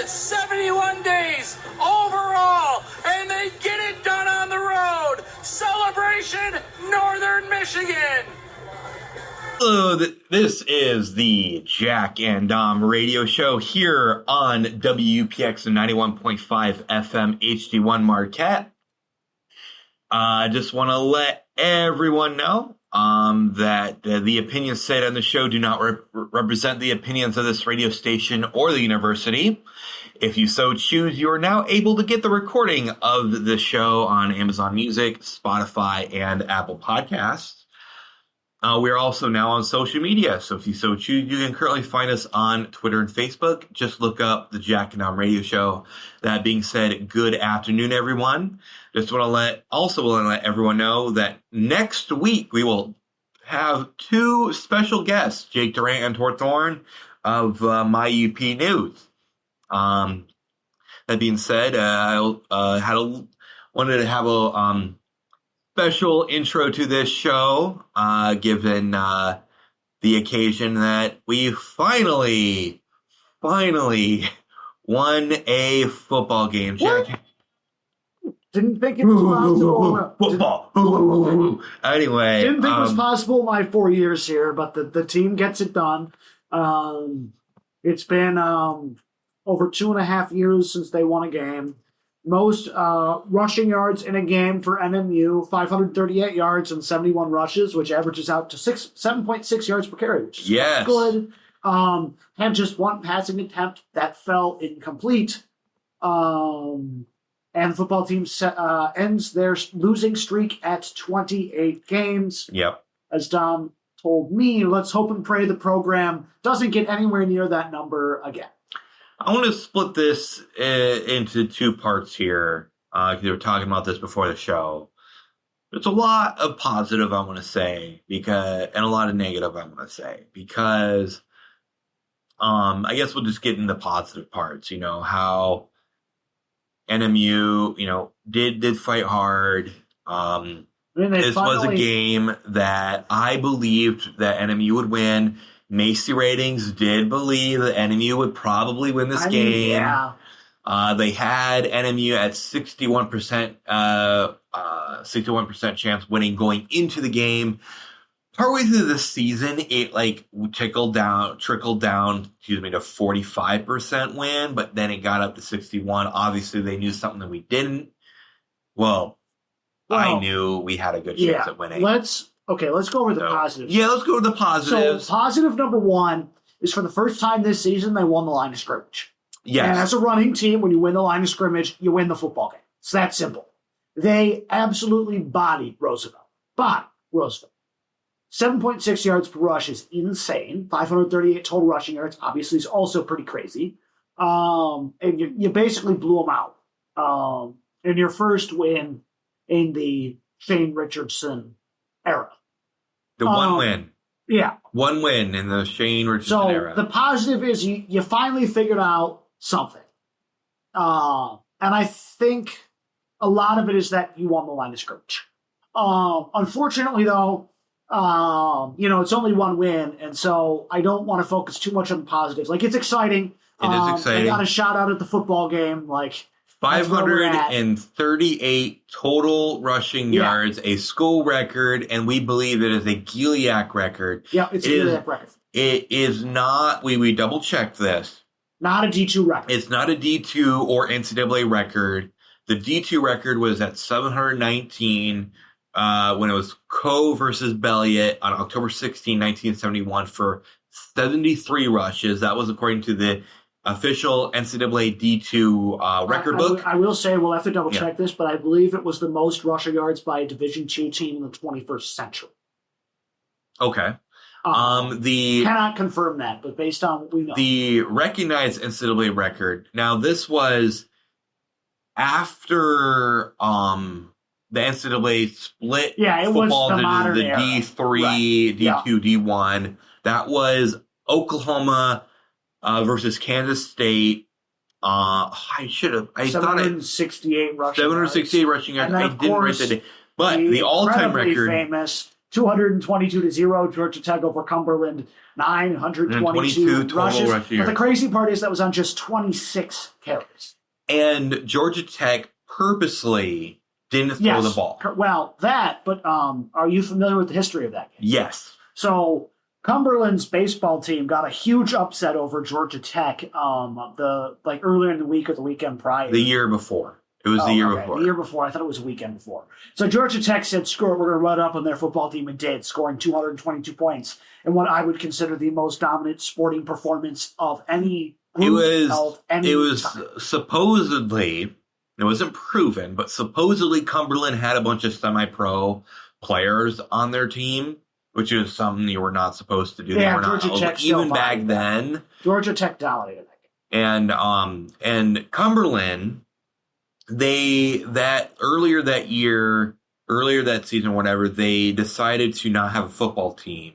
71 days overall, and they get it done on the road. Celebration, Northern Michigan. Hello, this is the Jack and Dom radio show here on WPX 91.5 FM HD1 Marquette. I just want to let everyone know that the opinions said on the show do not represent the opinions of this radio station or the university. If you so choose, you are now able to get the recording of the show on Amazon Music, Spotify, and Apple Podcasts. We are also now on social media, so if you so choose, you can currently find us on Twitter and Facebook. Just look up the Jack and Dom Radio Show. That being said, good afternoon, everyone. Just want to let everyone know that next week we will have two special guests, Jake Durant and Tor Thorne of My UP News. That being said, I wanted to have a special intro to this show, given the occasion that we finally won a football game. Jack. Didn't think it was possible. Anyway. Didn't think it was possible my 4 years here, but the team gets it done. It's been over 2.5 years since they won a game. Most rushing yards in a game for NMU, 538 yards and 71 rushes, which averages out to 7.6 yards per carry, which is good. Had just one passing attempt that fell incomplete. And the football team ends their losing streak at 28 games. Yep. As Dom told me, let's hope and pray the program doesn't get anywhere near that number again. I want to split this into two parts here, because we were talking about this before the show. There's a lot of positive I want to say, and a lot of negative I want to say, because I guess we'll just get into the positive parts, how NMU, did fight hard. This was a game that I believed that NMU would win. Macy Ratings did believe that NMU would probably win this game. Yeah. They had NMU at 61% chance winning going into the game. Partway through the season, it trickled down to 45% win, but then it got up to 61. Obviously, they knew something that we didn't. Well, I knew we had a good chance at winning. Let's go over the positives. Yeah, let's go over the positives. So, positive number one is for the first time this season, they won the line of scrimmage. Yes. And as a running team, when you win the line of scrimmage, you win the football game. It's that simple. They absolutely bodied Roosevelt. 7.6 yards per rush is insane. 538 total rushing yards, obviously, is also pretty crazy. And you basically blew them out. In your first win in the Shane Richardson era. The one win. Yeah. One win in the Shane Richardson era. So the positive is you finally figured out something. And I think a lot of it is that you won the line of scrimmage. Unfortunately, though, it's only one win, and so I don't want to focus too much on the positives. It's exciting. It is exciting. I got a shout out at the football game. 538 total rushing yards, a school record, and we believe it is a GILIAC record. Yeah, it's a GILIAC record. It is not, we double-checked this. Not a D2 record. It's not a D2 or NCAA record. The D2 record was at 719 when it was Coe versus Belliot on October 16, 1971 for 73 rushes. That was according to the official NCAA D2 record book. I will say we'll have to double check this, but I believe it was the most rushing yards by a Division II team in the 21st century. Okay. Cannot confirm that, but based on what we know. The recognized NCAA record. Now, this was after the NCAA split football into the D3, right. D2, D1. That was Oklahoma versus Kansas State. I should have. 768 rushing yards. 768 rushing yards. I didn't write that down. But the all-time record. Famous 222-0, Georgia Tech over Cumberland, 922 total rushes. rush year. But the crazy part is that was on just 26 carries. And Georgia Tech purposely didn't throw the ball. Well, but are you familiar with the history of that game? Yes. So Cumberland's baseball team got a huge upset over Georgia Tech earlier in the week or the weekend prior. The year before. It was the year before. The year before. I thought it was a weekend before. So Georgia Tech said, screw it, we're going to run up on their football team, and did, scoring 222 points in what I would consider the most dominant sporting performance of any group. It was supposedly, it wasn't proven, but supposedly Cumberland had a bunch of semi-pro players on their team, which is something you were not supposed to do. Yeah, Georgia Tech even back then. Georgia Tech dominated that game. And Cumberland, earlier that season, whatever, they decided to not have a football team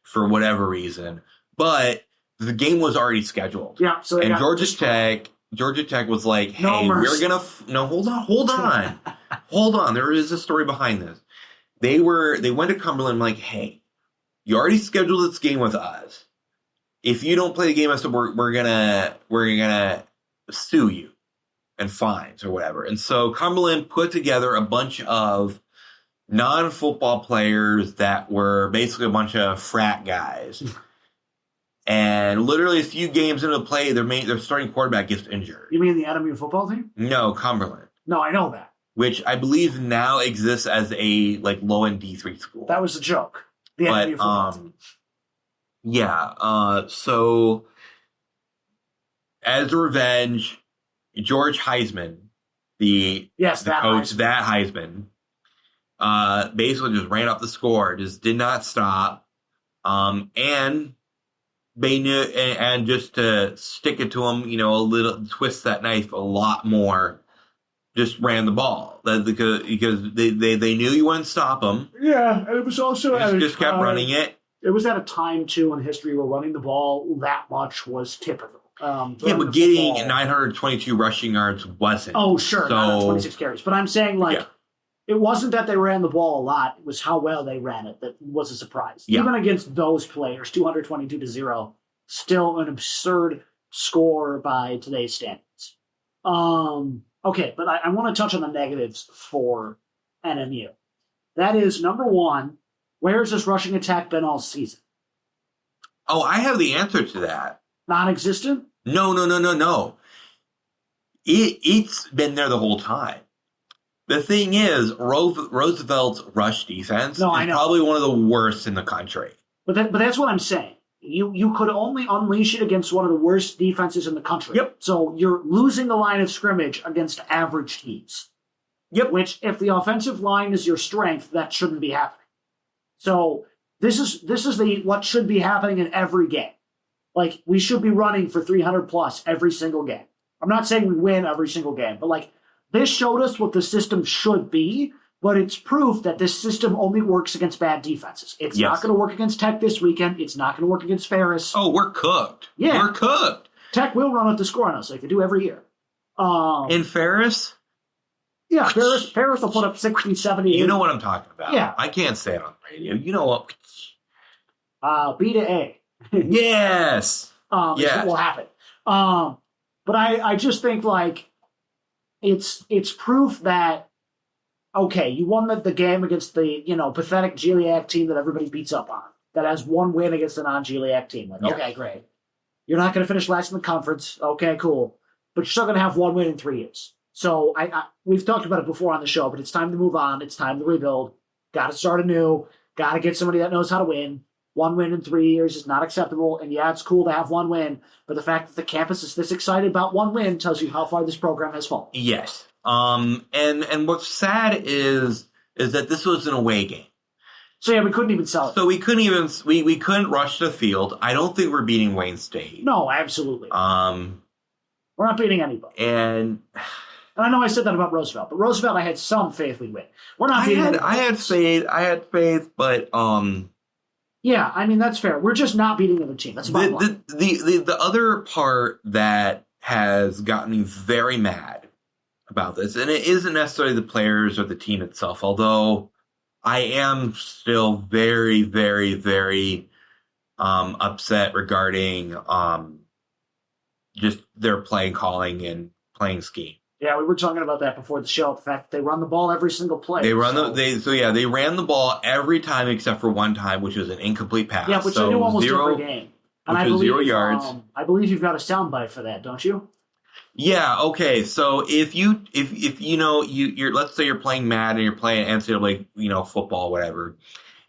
for whatever reason, but the game was already scheduled. Yeah, so and Georgia Tech was like, "Hey, we're gonna hold on. There is a story behind this." They went to Cumberland like, "Hey, you already scheduled this game with us. If you don't play the game, we're gonna sue you and fines or whatever." And so Cumberland put together a bunch of non-football players that were basically a bunch of frat guys. And literally a few games into the play, their starting quarterback gets injured. You mean the NMU football team? No, Cumberland. No, I know that. Which I believe now exists as a low-end D3 school. That was a joke. The NMU football team. Yeah. So as a revenge, George Heisman, the coach, that Heisman, basically just ran up the score, just did not stop, and they knew, and just to stick it to him, a little, twist that knife a lot more, just ran the ball because they knew you wouldn't stop him. Yeah, and it was also just kept running it. It was at a time too in history where running the ball that much was typical. But getting 922 rushing yards wasn't. Oh, sure, 926 carries. But I'm saying, it wasn't that they ran the ball a lot. It was how well they ran it that was a surprise. Yeah. Even against those players, 222-0, still an absurd score by today's standards. Okay, but I want to touch on the negatives for NMU. That is, number one, where has this rushing attack been all season? Oh, I have the answer to that. Non-existent? No. It's been there the whole time. The thing is, Roosevelt's rush defense is probably one of the worst in the country. But that's what I'm saying. You could only unleash it against one of the worst defenses in the country. Yep. So you're losing the line of scrimmage against average teams. Yep. Which, if the offensive line is your strength, that shouldn't be happening. So this is what should be happening in every game. Like, we should be running for 300 plus every single game. I'm not saying we win every single game, but this showed us what the system should be, but it's proof that this system only works against bad defenses. It's not going to work against Tech this weekend. It's not going to work against Ferris. Oh, we're cooked. Yeah. We're cooked. Tech will run up the score on us like they do every year. In Ferris? Yeah, Ferris will put up 60, 70. You know what I'm talking about. Yeah. I can't say it on the radio. You know what? B to A. Yes. Yes. What will happen. But I just think it's proof that, okay, you won the game against the, pathetic Giliac team that everybody beats up on, that has one win against a non-Giliac team. Okay, great. You're not going to finish last in the conference. Okay, cool. But you're still going to have one win in 3 years. So we've talked about it before on the show, but it's time to move on. It's time to rebuild. Got to start anew. Got to get somebody that knows how to win. 1 win in 3 years is not acceptable. And yeah, it's cool to have 1 win, but the fact that the campus is this excited about 1 win tells you how far this program has fallen. Yes. And what's sad is that this was an away game. So yeah, we couldn't even sell it. So we couldn't rush the field. I don't think we're beating Wayne State. No, absolutely. We're not beating anybody. And I know I said that about Roosevelt, but Roosevelt, I had some faith we'd win. We're not beating anybody. I had faith, but yeah, I mean, that's fair. We're just not beating the other team. That's about the other part that has gotten me very mad about this, and it isn't necessarily the players or the team itself, although I am still very, very, very upset regarding just their play calling and playing scheme. Yeah, we were talking about that before the show. The fact that they run the ball every single play. They ran they ran the ball every time except for one time, which was an incomplete pass. Yeah, which they do almost every game. And which was 0 yards. I believe you've got a soundbite for that, don't you? Yeah. Okay. So if you're let's say you're playing Madden and you're playing NCAA football, whatever,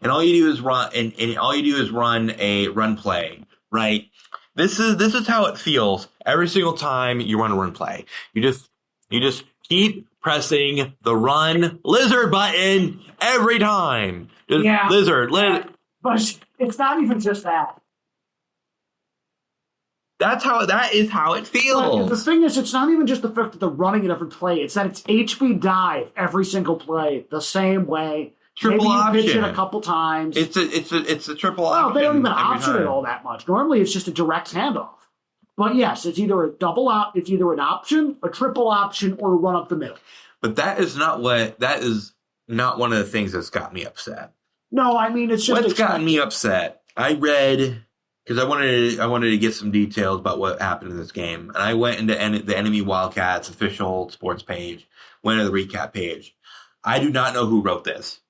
and all you do is run and all you do is run a run play, right? This is how it feels every single time you run a run play. You just keep pressing the run lizard button every time. Just lizard. But it's not even just that. That is how it feels. But the thing is, it's not even just the fact that they're running it every play. It's that it's HB dive every single play the same way. Triple Maybe option. You pitch it a couple times. It's a triple option. Well, they don't even option it all that much. Normally, it's just a direct handoff. But yes, it's either an option, a triple option, or a run up the middle. But that is not one of the things that's got me upset. No, I mean it's just what's gotten me upset. I read because I wanted to get some details about what happened in this game, and I went into the Enemy Wildcats official sports page, went to the recap page. I do not know who wrote this,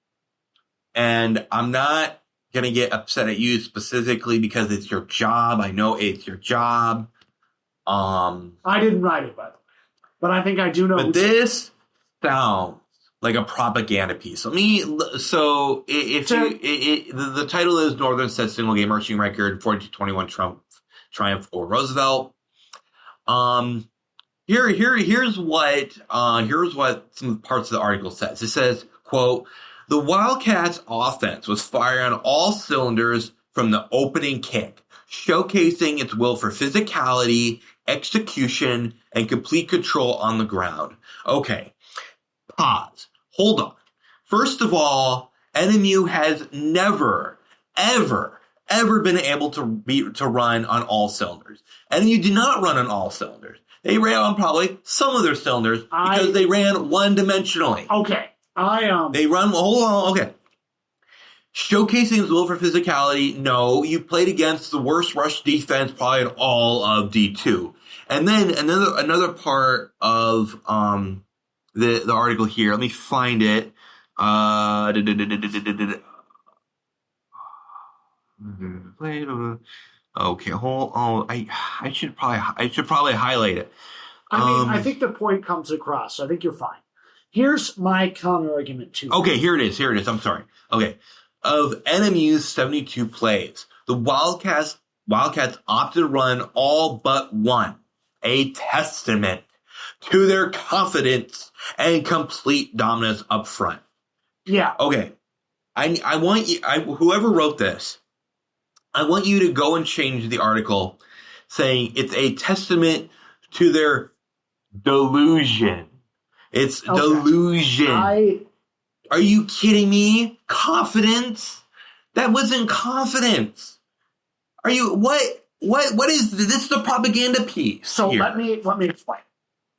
and I'm not gonna get upset at you specifically because it's your job. I know it's your job. I didn't write it, by the way, but I think I do know. But this sounds like a propaganda piece. The title is Northern set single game rushing record 42-21 triumph over Roosevelt. Here's what some parts of the article says. It says, quote, "The Wildcats offense was firing on all cylinders from the opening kick, showcasing its will for physicality, execution, and complete control on the ground." Okay, pause. Hold on. First of all, NMU has never, ever been able to run on all cylinders. NMU did not run on all cylinders. They ran on probably some of their cylinders because they ran one-dimensionally. Okay. They run. Hold on. Okay. Showcasing his will for physicality. No, you played against the worst rush defense probably in all of D2. And then another part of the article here. Let me find it. Okay, hold on. I should probably highlight it. I think the point comes across. I think you're fine. Here's my counter argument to Okay, here it is. I'm sorry. Okay. Of NMU's 72 plays, the Wildcats opted to run all but one, a testament to their confidence and complete dominance up front. Yeah. Okay. I want you, whoever wrote this, I want you to go and change the article saying it's a testament to their delusion. It's delusion. Are you kidding me? Confidence? That wasn't confidence. Are you what is this? This is the propaganda piece. So here. let me explain.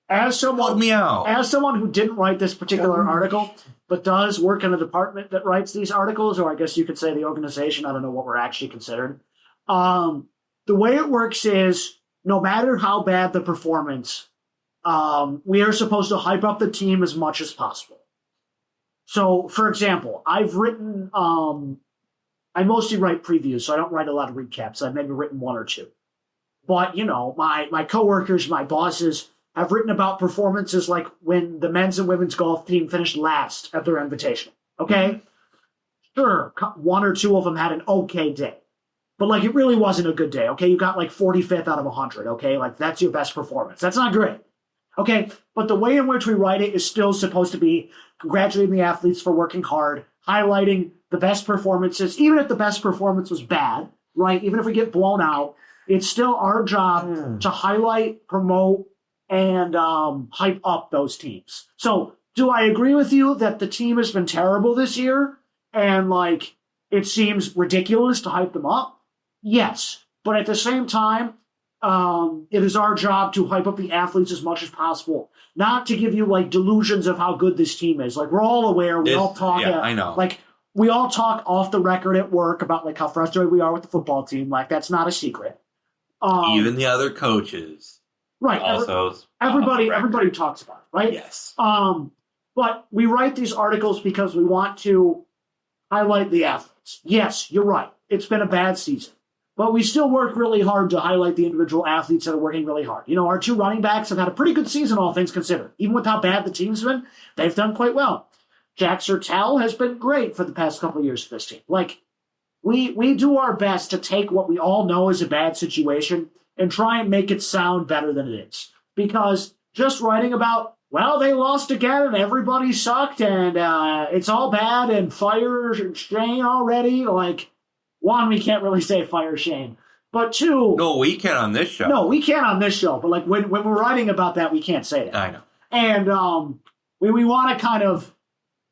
Help me out. As someone who didn't write this particular article, but does work in a department that writes these articles, or I guess you could say the organization, I don't know what we're actually considered. The way it works is no matter how bad the performance, we are supposed to hype up the team as much as possible. So, for example, I've written, I mostly write previews, so I don't write a lot of recaps. I've maybe written one or two. But, my coworkers, my bosses, have written about performances like when the men's and women's golf team finished last at their invitational. Okay? Sure, one or two of them had an okay day. But, it really wasn't a good day, okay? You got, 45th out of 100, okay? That's your best performance. That's not great. Okay? But the way in which we write it is still supposed to be congratulating the athletes for working hard, highlighting the best performances, even if the best performance was bad, right? Even if we get blown out, it's still our job to highlight, promote, and hype up those teams. So, do I agree with you that the team has been terrible this year and, it seems ridiculous to hype them up? Yes. But at the same time, it is our job to hype up the athletes as much as possible, not to give you, delusions of how good this team is. We're all aware, we all talk. Yeah, I know. we all talk off the record at work about like how frustrated we are with the football team. Like that's not a secret. Even the other coaches. Right. Also, everybody talks about it, right? Yes. But we write these articles because we want to highlight the athletes. Yes, you're right. It's been a bad season. But we still work really hard to highlight the individual athletes that are working really hard. You know, our 2 running backs have had a pretty good season, all things considered. Even with how bad the team's been, they've done quite well. Jack Sertel has been great for the past couple of years for this team. Like, we do our best to take what we all know is a bad situation and try and make it sound better than it is. Because just writing about, well, they lost again and everybody sucked and it's all bad and fire Shane already. Like, 1, we can't really say fire Shane. But 2... No, we can on this show. No, we can on this show. But like when we're writing about that, we can't say that. I know. And we want to kind of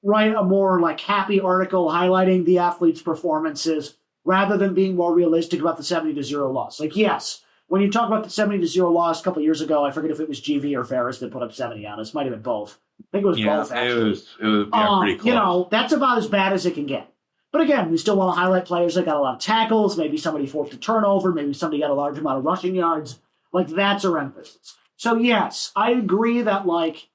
write a more like happy article highlighting the athletes' performances rather than being more realistic about the 70-0 loss. Like, yes, when you talk about the 70-0 loss a couple of years ago, I forget if it was GV or Ferris that put up 70 on us. Might have been both. I think it was both, actually. It was pretty close. You know, that's about as bad as it can get. But again, we still want to highlight players that got a lot of tackles. Maybe somebody forced a turnover. Maybe somebody got a large amount of rushing yards. Like, that's our emphasis. So, yes, I agree that, like,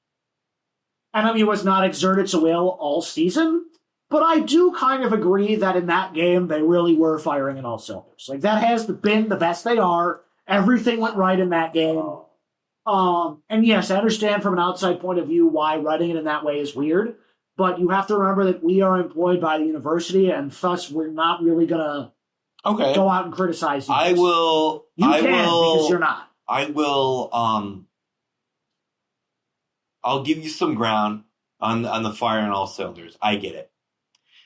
NMU has not exerted its will all season. But I do kind of agree that in that game, they really were firing in all cylinders. Like, that has been the best they are. Everything went right in that game. And yes, I understand from an outside point of view why writing it in that way is weird. But you have to remember that we are employed by the university, and thus we're not really going to go out and criticize you. Because you're not. I will, I'll give you some ground on the fire on all cylinders. I get it.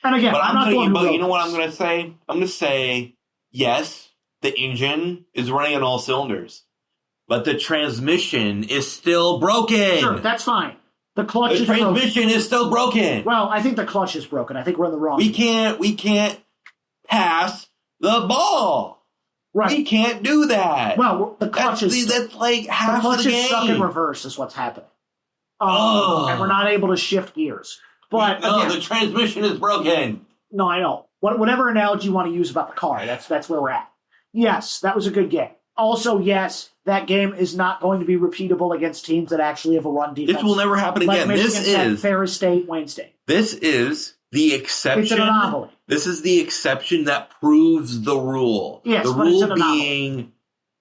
And again, but I'm not going to. But you know what I'm going to say? I'm going to say, yes, the engine is running on all cylinders, but the transmission is still broken. Sure, that's fine. The transmission is still broken. Well, I think the clutch is broken. I think we're in the wrong. We can't pass the ball. Right. We can't do that. Well, the clutch that's like half the clutch the game. is stuck in reverse is what's happening. And we're not able to shift gears. But again, the transmission is broken. No, I know. Whatever analogy you want to use about the car, that's where we're at. Yes, that was a good game. Also, yes, that game is not going to be repeatable against teams that actually have a run defense. This will never happen again. This is Ferris State, Wayne State. This is the exception. It's an anomaly. This is the exception that proves the rule. Yes, the but rule it's an anomaly.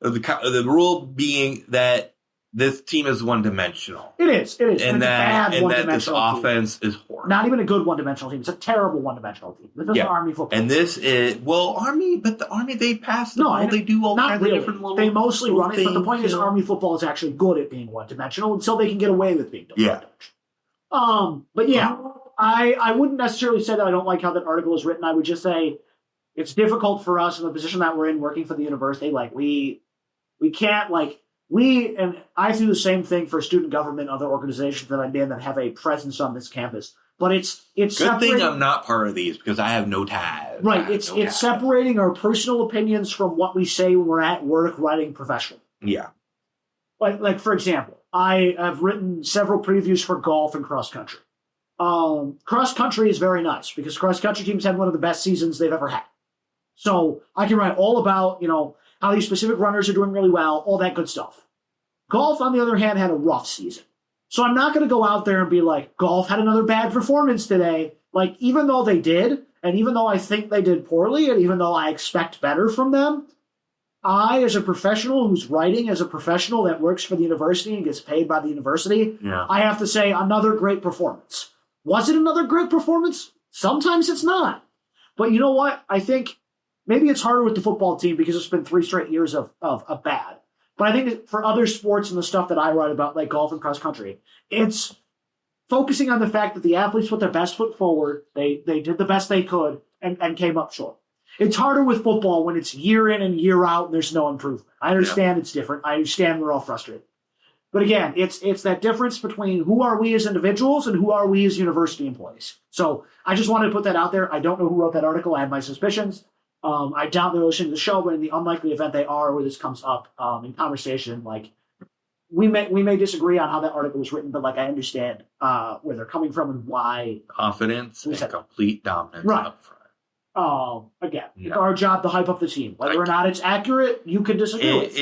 the rule being that this team is one-dimensional. It is. And that this offense is horrible. Not even a good one-dimensional team. It's a terrible one-dimensional team. This is Army football. And this is, Army, but the Army, they pass the ball. They do all kinds of different little They mostly run it, but the point is know? Army football is actually good at being one-dimensional until they can get away with being one-dimensional. But yeah, I wouldn't necessarily say that I don't like how that article is written. I would just say it's difficult for us in the position that we're in working for the university. Like, we can't, like, and I do the same thing for student government, other organizations that I'm in that have a presence on this campus. But it's good thing I'm not part of these because I have no ties. Right, it's separating our personal opinions from what we say when we're at work writing professionally. Yeah. Like for example, I have written several previews for golf and cross country. Cross country is very nice because cross country teams had one of the best seasons they've ever had. So I can write all about, how these specific runners are doing really well, all that good stuff. Golf, on the other hand, had a rough season. So I'm not going to go out there and be like, golf had another bad performance today. Like, even though they did, and even though I think they did poorly, and even though I expect better from them, I, as a professional who's writing as a professional that works for the university and gets paid by the university, I have to say another great performance. Was it another great performance? Sometimes it's not. But you know what? I think maybe it's harder with the football team because it's been 3 straight years of bad. But I think for other sports and the stuff that I write about, like golf and cross country, it's focusing on the fact that the athletes put their best foot forward, they did the best they could, and came up short. It's harder with football when it's year in and year out and there's no improvement. I understand it's different. I understand we're all frustrated. But again, it's that difference between who are we as individuals and who are we as university employees. So I just wanted to put that out there. I don't know who wrote that article. I have my suspicions. I doubt they're listening to the show, but in the unlikely event they are, where this comes up in conversation, like, we may disagree on how that article was written, but like I understand where they're coming from and why. Confidence and complete dominance Right. up front. Again, it's our job to hype up the team. Whether or not it's accurate, you could disagree with.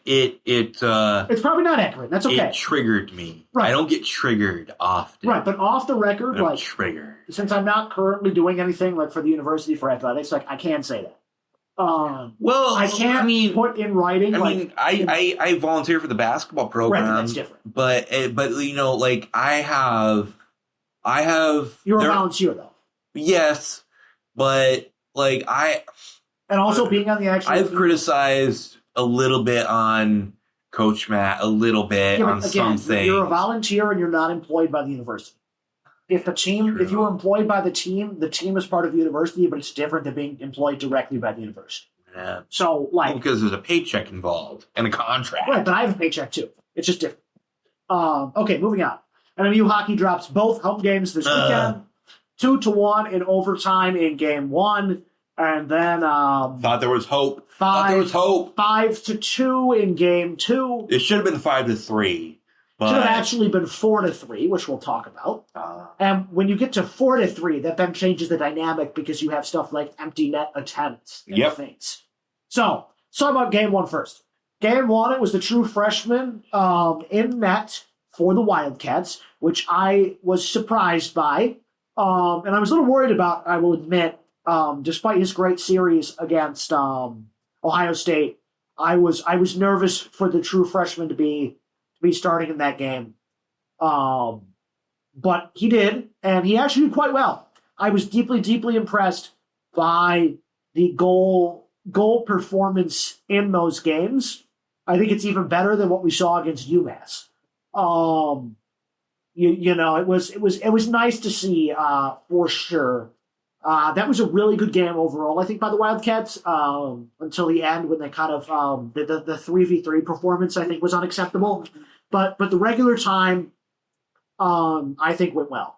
It's probably not accurate. That's okay. It triggered me. Right. I don't get triggered often. Right, but off the record, like triggered. Since I'm not currently doing anything like for the university for athletics, like I can't say that. Well, I can't put in writing. I volunteer for the basketball program. Right, that's different. But you know, like I have. You're a volunteer though. Yes, but like and also being on the actual. I've criticized a little bit on Coach Matt, a little bit on some things. You're a volunteer and you're not employed by the university. If you were employed by the team is part of the university, but it's different than being employed directly by the university. Yeah. So, because there's a paycheck involved and a contract. Right, but I have a paycheck too. It's just different. Okay, moving on. NMU hockey drops both home games this weekend. 2-1 in overtime in game 1, and then thought there was hope. 5-2 in game 2. It should have been 5-3. Should have actually been 4-3, which we'll talk about. And when you get to 4-3, that then changes the dynamic because you have stuff like empty net attempts and things. So, let's talk about game 1 first. Game 1, it was the true freshman in net for the Wildcats, which I was surprised by. And I was a little worried about, I will admit, despite his great series against Ohio State, I was nervous for the true freshman to be starting in that game. But he did, and he actually did quite well. I was deeply, deeply impressed by the goal performance in those games. I think it's even better than what we saw against UMass. You know, it was nice to see for sure. That was a really good game overall, I think, by the Wildcats until the end when they kind of the 3v3 performance I think was unacceptable. But the regular time I think went well.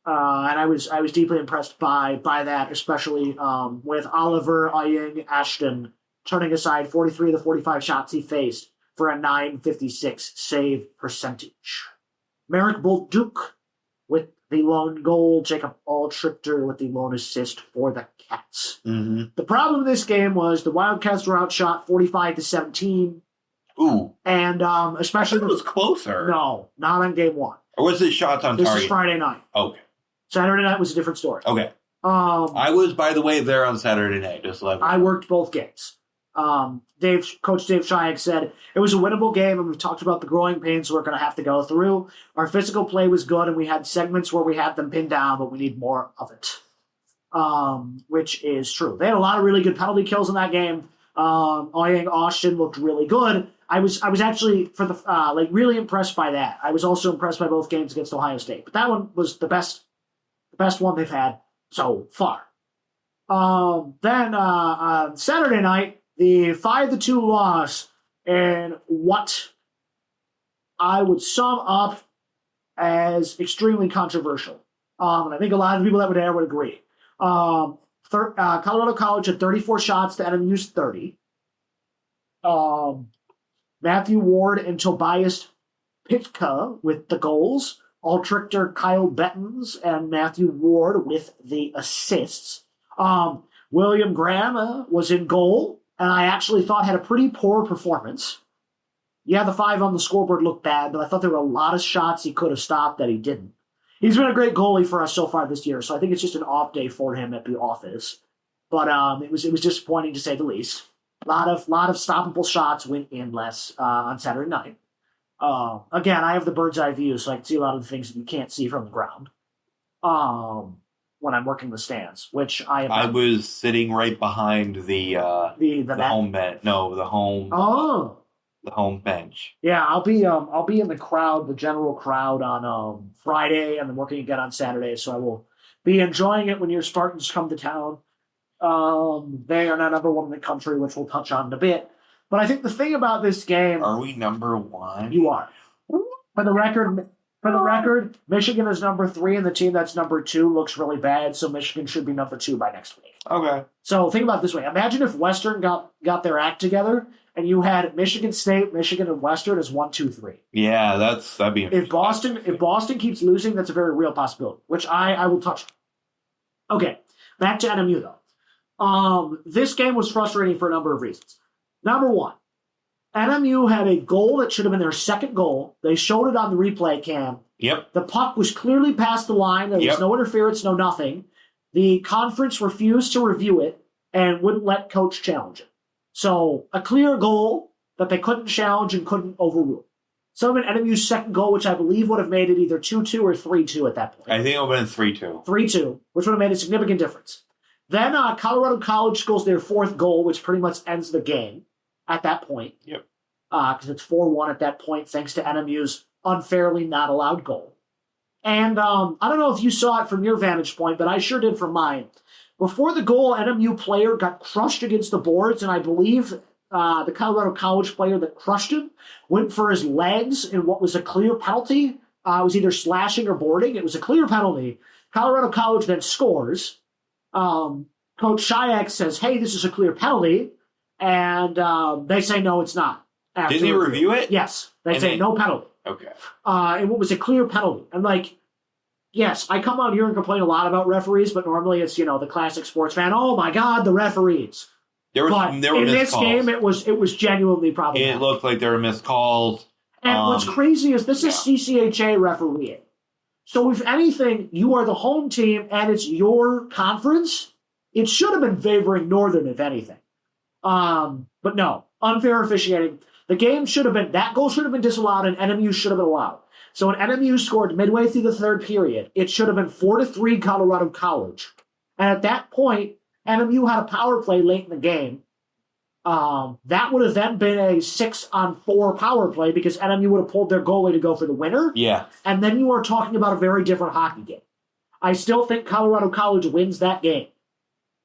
And I was deeply impressed by that, especially with Oliver Aying Ashton turning aside 43 of the 45 shots he faced for a .956 save percentage. Merrick Bolduc with the lone goal, Jacob Altrichter with the lone assist for the Cats. Mm-hmm. The problem in this game was the Wildcats were outshot 45-17. Ooh. And especially... it was closer. No, not on game 1. Or was it shots on target? This is Friday night. Okay. Saturday night was a different story. Okay. I was, by the way, there on Saturday night. Just I worked both games. Coach Dave Shayak said it was a winnable game, and we've talked about the growing pains we're going to have to go through. Our physical play was good, and we had segments where we had them pinned down, but we need more of it, which is true. They had a lot of really good penalty kills in that game. Oyang Austin looked really good. I was actually really impressed by that. I was also impressed by both games against Ohio State, but that one was the best one they've had so far. Then Saturday night, the 5-2 loss in what I would sum up as extremely controversial. And I think a lot of the people that were there would agree. Colorado College had 34 shots to NMU's 30. Matthew Ward and Tobias Pitka with the goals. Altrichter, Kyle Bettens, and Matthew Ward with the assists. William Graham was in goal, and I actually thought had a pretty poor performance. Yeah, the 5 on the scoreboard looked bad, but I thought there were a lot of shots he could have stopped that he didn't. He's been a great goalie for us so far this year, so I think it's just an off day for him at the office. But it was disappointing to say the least. A lot of stoppable shots went in less on Saturday night. Again, I have the bird's eye view, so I can see a lot of the things that you can't see from the ground. When I'm working the stands, which I was sitting right behind the home bench. No, the home. Oh. The home bench. Yeah, I'll be in the crowd, the general crowd on Friday, and then working again on Saturday. So I will be enjoying it when your Spartans come to town. They are not number 1 in the country, which we'll touch on in a bit. But I think the thing about this game, are we number 1? You are. For the record, Michigan is number 3, and the team that's number 2 looks really bad. So Michigan should be number 2 by next week. Okay. So think about it this way: imagine if Western got their act together and you had Michigan State, Michigan, and Western as 1, 2, 3. Yeah, that'd be If Boston keeps losing, that's a very real possibility, which I will touch on. Okay, back to NMU though. This game was frustrating for a number of reasons. Number one, NMU had a goal that should have been their second goal. They showed it on the replay cam. Yep. The puck was clearly past the line. There was no interference, no nothing. The conference refused to review it and wouldn't let coach challenge it. So a clear goal that they couldn't challenge and couldn't overrule. Some of NMU's second goal, which I believe would have made it either 2-2 or 3-2 at that point. I think it would have been 3-2. 3-2, which would have made a significant difference. Then Colorado College scores their fourth goal, which pretty much ends the game at that point. Yep. Because it's 4-1 at that point, thanks to NMU's unfairly not allowed goal. And I don't know if you saw it from your vantage point, but I sure did from mine. Before the goal, NMU player got crushed against the boards, and I believe the Colorado College player that crushed him went for his legs in what was a clear penalty. It was either slashing or boarding. It was a clear penalty. Colorado College then scores. Coach Shayak says, hey, this is a clear penalty. And they say, no, it's not. Did they review it? Yes. They say no penalty. Okay. And what was a clear penalty. And like, yes, I come out here and complain a lot about referees, but normally it's, the classic sports fan. Oh my God, the referees. There were in missed this calls. game, it was genuinely problematic. It looked like there were missed calls. And what's crazy is this is CCHA refereeing. So if anything, you are the home team and it's your conference, it should have been favoring Northern, if anything. But no, unfair officiating. The game that goal should have been disallowed and NMU should have been allowed. So when NMU scored midway through the third period, it should have been 4-3 Colorado College. And at that point, NMU had a power play late in the game. That would have then been a 6-on-4 power play because NMU would have pulled their goalie to go for the winner. Yeah. And then you are talking about a very different hockey game. I still think Colorado College wins that game.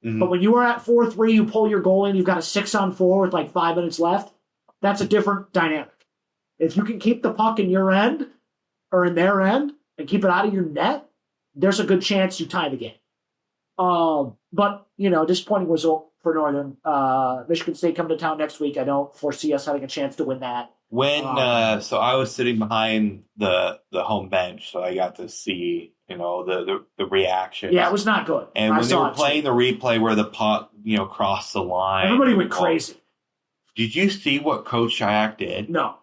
Mm-hmm. But when you are at 4-3, you pull your goalie and you've got a 6-on-4 with like 5 minutes left, that's a different dynamic. If you can keep the puck in your end or in their end and keep it out of your net, there's a good chance you tie the game. But, disappointing result for Northern. Michigan State coming to town next week. I don't foresee us having a chance to win that. So I was sitting behind the home bench, so I got to see, the reaction. Yeah, it was not good. And when they were playing the replay where the puck, crossed the line. Everybody went crazy. Did you see what Coach Shayak did? No.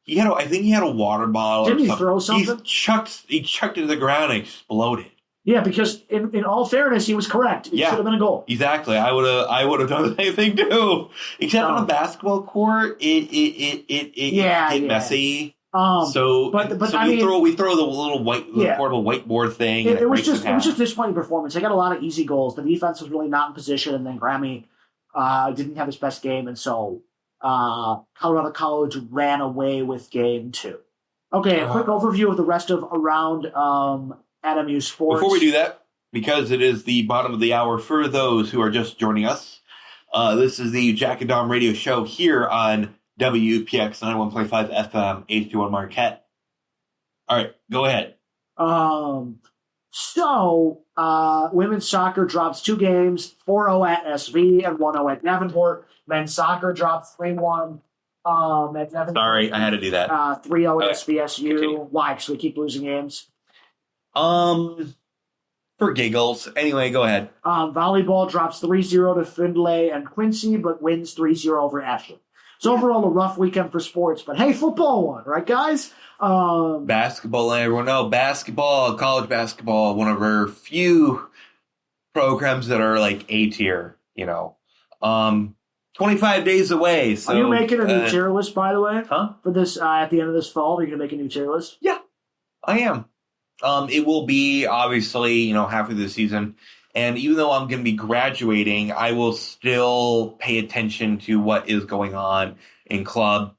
I think he had a water bottle. Didn't he throw something? He chucked it to the ground and exploded. Yeah, because in all fairness, he was correct. It should have been a goal. Exactly. I would have done the same thing too. Except on a basketball court, it get messy. We throw the little portable whiteboard thing. It was just a disappointing performance. They got a lot of easy goals. The defense was really not in position, and then Grammy didn't have his best game, and so Colorado College ran away with game 2. Okay, a quick overview of the rest of around NMU sports. Before we do that, because it is the bottom of the hour for those who are just joining us, this is the Jack and Dom radio show here on WPX 91.5 FM, HD1 Marquette. All right, go ahead. So women's soccer drops 2 games, 4-0 at SV and 1-0 at Davenport. Men's soccer drops 3-1 at Davenport. Sorry, I had to do that. 3-0 at SVSU. Continue. Why? Because we keep losing games? For giggles. Anyway, go ahead. Volleyball drops 3-0 to Findlay and Quincy, but wins 3-0 over Ashland. So overall, a rough weekend for sports. But hey, football won, right, guys? Basketball, everyone know. Basketball, college basketball, one of our few programs that are like A tier, 25 days away. So, are you making a new tier list, by the way? Huh? For this, at the end of this fall, are you going to make a new tier list? Yeah, I am. It will be, obviously, halfway through the season. And even though I'm going to be graduating, I will still pay attention to what is going on in club,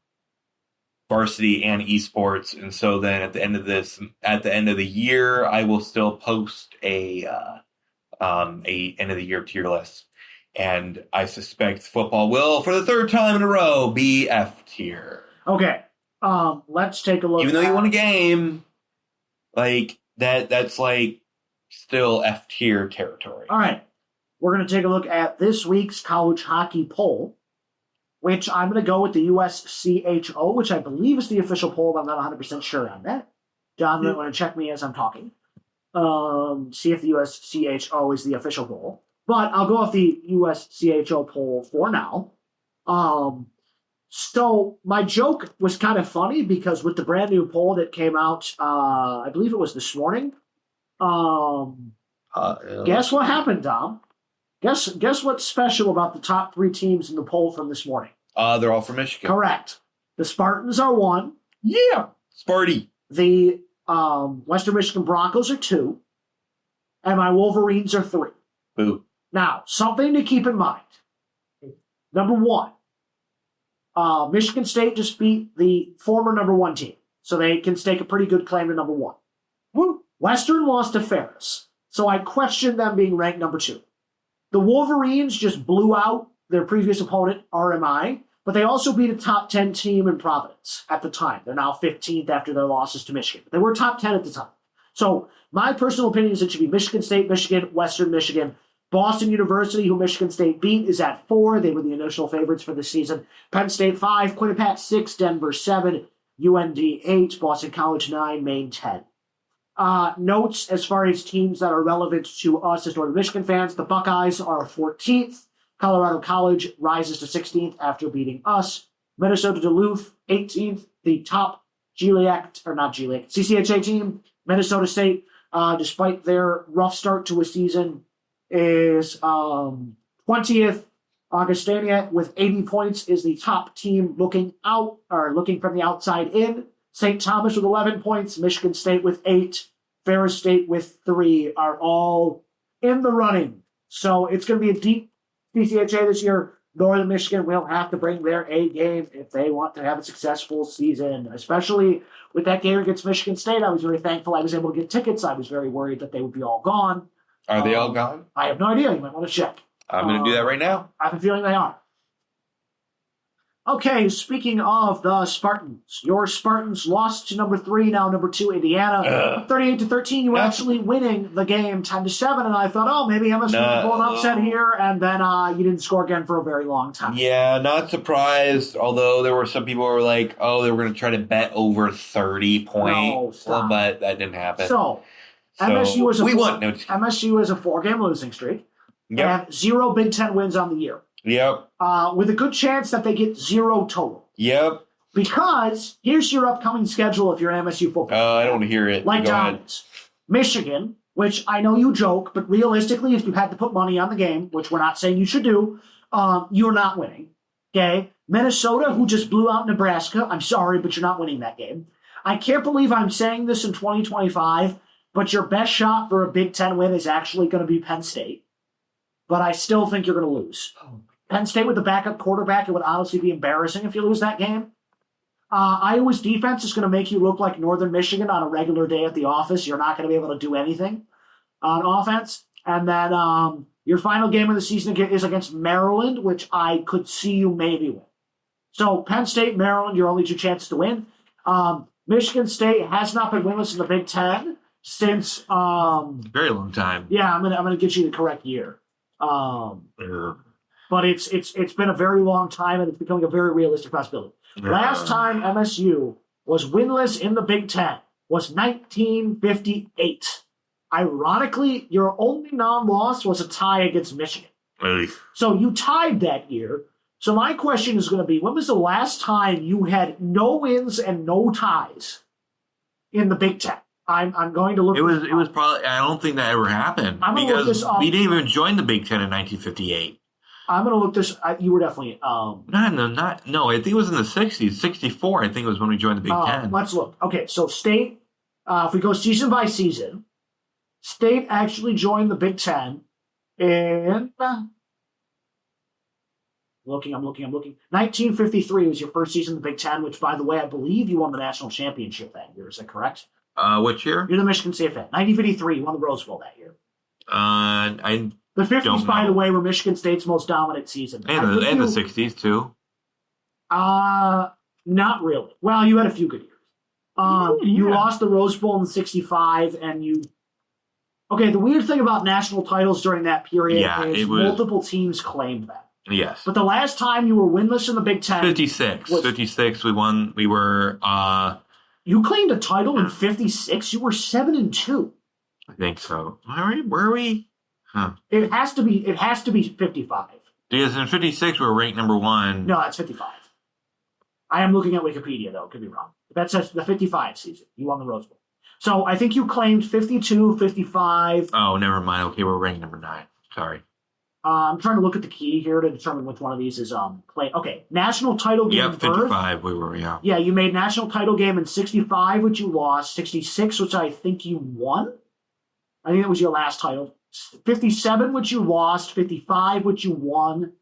varsity, and esports. And so then at the end of the year, I will still post a end of the year tier list. And I suspect football will, for the 3rd time in a row, be F tier. Okay. Let's take a look. Even though you won a game, like that's like still F tier territory. All right. We're going to take a look at this week's college hockey poll. which I'm going to go with the USCHO, which I believe is the official poll, but I'm not 100% sure on that. John might want to check me as I'm talking. See if the USCHO is the official poll. But I'll go off the USCHO poll for now. So my joke was kind of funny because with the brand new poll that came out, I believe it was this morning. Guess what happened, Dom? Guess what's special about the top 3 teams in the poll from this morning? They're all from Michigan. Correct. The Spartans are 1. Yeah. Sparty. The Western Michigan Broncos are 2. And my Wolverines are 3. Boo. Now, something to keep in mind. Number 1. Michigan State just beat the former number 1 team. So they can stake a pretty good claim to number 1. Woo. Western lost to Ferris. So I question them being ranked number 2. The Wolverines just blew out their previous opponent, RMI, but they also beat a top 10 team in Providence at the time. They're now 15th after their losses to Michigan. They were top 10 at the time. So my personal opinion is it should be Michigan State, Michigan, Western Michigan. Boston University, who Michigan State beat, is at 4. They were the initial favorites for the season. Penn State 5, Quinnipiac 6, Denver 7, UND 8, Boston College 9, Maine 10. Notes as far as teams that are relevant to us as Northern Michigan fans, the Buckeyes are 14th. Colorado College rises to 16th after beating us. Minnesota Duluth, 18th. The top CCHA team, Minnesota State, despite their rough start to a season, is 20th. Augustania with 80 points is the top team looking from the outside in. St. Thomas with 11 points, Michigan State with 8, Ferris State with 3 are all in the running. So it's going to be a deep CCHA this year. Northern Michigan will have to bring their A game if they want to have a successful season, especially with that game against Michigan State. I was very thankful I was able to get tickets. I was very worried that they would be all gone. Are they all gone? I have no idea. You might want to check. I'm going to do that right now. I have a feeling they are. Okay, speaking of the Spartans, your Spartans lost to number 3, now number 2, Indiana. 38-13, you were actually winning the game 10-7, and I thought, oh, maybe MSU will pull an upset here, and then you didn't score again for a very long time. Yeah, not surprised, although there were some people who were like, oh, they were going to try to bet over 30 points, but that didn't happen. So MSU was MSU is a 4-game losing streak. Yep. And 0 Big Ten wins on the year. Yep. With a good chance that they get 0 total. Yep. Because here's your upcoming schedule if you're an MSU football. I don't want to hear it. Like Dominance. Michigan, which I know you joke, but realistically, if you had to put money on the game, which we're not saying you should do, you're not winning. Okay? Minnesota, who just blew out Nebraska. I'm sorry, but you're not winning that game. I can't believe I'm saying this in 2025, but your best shot for a Big Ten win is actually going to be Penn State. But I still think you're going to lose. Penn State with the backup quarterback, it would honestly be embarrassing if you lose that game. Iowa's defense is going to make you look like Northern Michigan on a regular day at the office. You're not going to be able to do anything on offense. And then your final game of the season is against Maryland, which I could see you maybe win. So Penn State, Maryland, your only 2 chances to win. Michigan State has not been winless in the Big Ten since very long time. Yeah, I'm gonna get you the correct year. But it's been a very long time, and it's becoming a very realistic possibility. Last time MSU was winless in the Big Ten was 1958. Ironically, your only non-loss was a tie against Michigan. So you tied that year. So my question is going to be, when was the last time you had no wins and no ties in the Big Ten? I'm going to look. It was probably. I don't think that ever happened because we didn't even join the Big Ten in 1958. I'm going to look this. You were definitely. No. I think it was in the 60s. 64. I think it was when we joined the Big Ten. Let's look. Okay, so State. If we go season by season, State actually joined the Big Ten in. I'm looking. 1953 was your first season in the Big Ten, which, by the way, I believe you won the national championship that year. Is that correct? Which year? You're the Michigan State fan. 1953, you won the Rose Bowl that year. The 50s, by the way, were Michigan State's most dominant season. And the 60s, too. Not really. Well, you had a few good years. You lost the Rose Bowl in 65, and you... Okay, the weird thing about national titles during that period is multiple teams claimed that. Yes. But the last time you were winless in the Big Ten, 56. 56, we won. We were, you claimed a title in 56. You were 7-2. I think so. Where are we? Huh. It has to be 55. Because in 56, we were ranked number 1. No, that's 55. I am looking at Wikipedia, though. Could be wrong. That says the 55 season. You won the Rose Bowl. So I think you claimed 52, 55. Oh, never mind. Okay, we're ranked number 9. Sorry. I'm trying to look at the key here to determine which one of these is play. Okay, national title game. Yep, 55 we were, yeah. Yeah, you made national title game in 65, which you lost. 66, which I think you won. I think that was your last title. 57, which you lost. 55, which you won.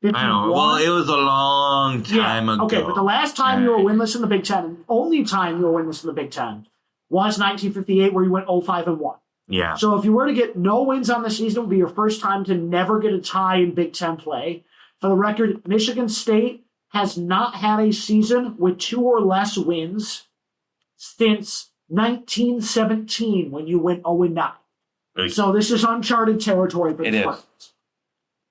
51. I know. Well, it was a long time ago. Okay, but the last time you were winless in the Big Ten, and the only time you were winless in the Big Ten, was 1958, where you went 0-5-1. Yeah. So if you were to get no wins on the season, it would be your first time to never get a tie in Big Ten play. For the record, Michigan State has not had a season with 2 or less wins since 1917, when you went 0-9. So this is uncharted territory for the Spartans.